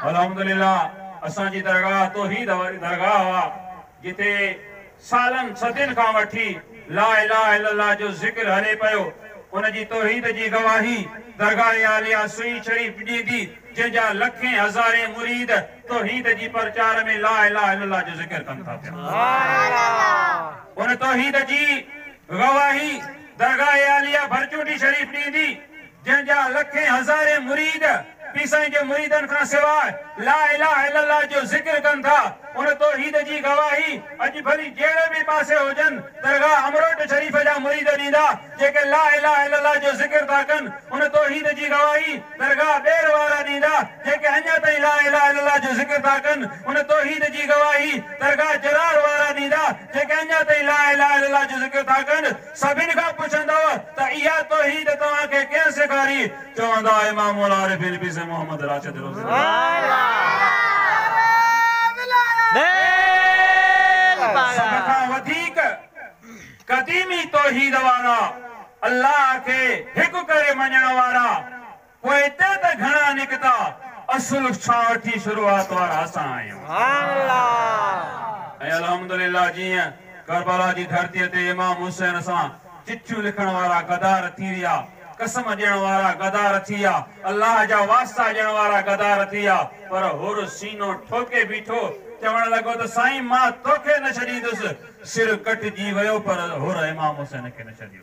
अल्हम्दुलिल्लाह असां जी दरगाह तौहीद वारी दरगाह हुआ जिथे सालन सदिन खां वठी ला इलाहा इल्लल्लाह जो जिक्र हले पियो। उन जी तौहीद जी गवाही दरगाह आलिया सुई शरीफ ॾींदी जंहिंजा लखें हज़ारे मुरीद तौहीद जी प्रचार में ला इलाहा इल्लल्लाह जो जिक्र कनि था पिया। उन तौहीद जी गवाही दरगाह आलिया भरचूटी शरीफ ॾींदी जंहिंजा लखें हज़ारे मुरीद पीसाई जे मुरीदन खां सवाइ ला इलाहा इल्लल्लाह जो जिक्र कनि था। उन तौहीद जी गवाही अॼु भली जहिड़े बि पासे हुजनि दरगाह अमरोट शरीफ जा मुरीद ॾींदा जेके ला इलाहा इल्लल्लाह जो जिक्र था कनि। उन तौहीद जी गवाही दरगाह ॿेर वारा ॾींदा जेके अञा ताईं ला इलाहा इल्लल्लाह जो जिक्र था कनि। उन तौहीद जी गवाही दरगाह जरार वारा ॾींदा जेके अञा ताईं ला इलाहा इल्लल्लाह जो जिक्र था कनि। सभिनि खां पुछंदव त इहा तौहीद तव्हांखे कंहिं सेखारी? चवंदा इमामुल आरिफीन पीर मोहम्मद राशिद कदीमी तौहीद वारा अल्लाह के हिकु करे मञण वारा पोइ हिते त घणा निकिता असुल सां वठी शुरूआत वारा असां आहियूं। ऐं अल्हम्दुलिल्लाह जीअं करबला जी धरतीअ ते इमाम हुसैन सां चिठियूं लिखण वारा गदार थी विया, कसम ॾियण वारा गदार थी विया, अल्लाह जा वास्ता ॾियण वारा गदार थी विया, पर हुर सीनो ठोके बीठो चवण लॻो त साईं मां तोखे न छॾींदुसि। सिर कटिजी वियो पर हुर इमाम हुसैन खे न छॾियो।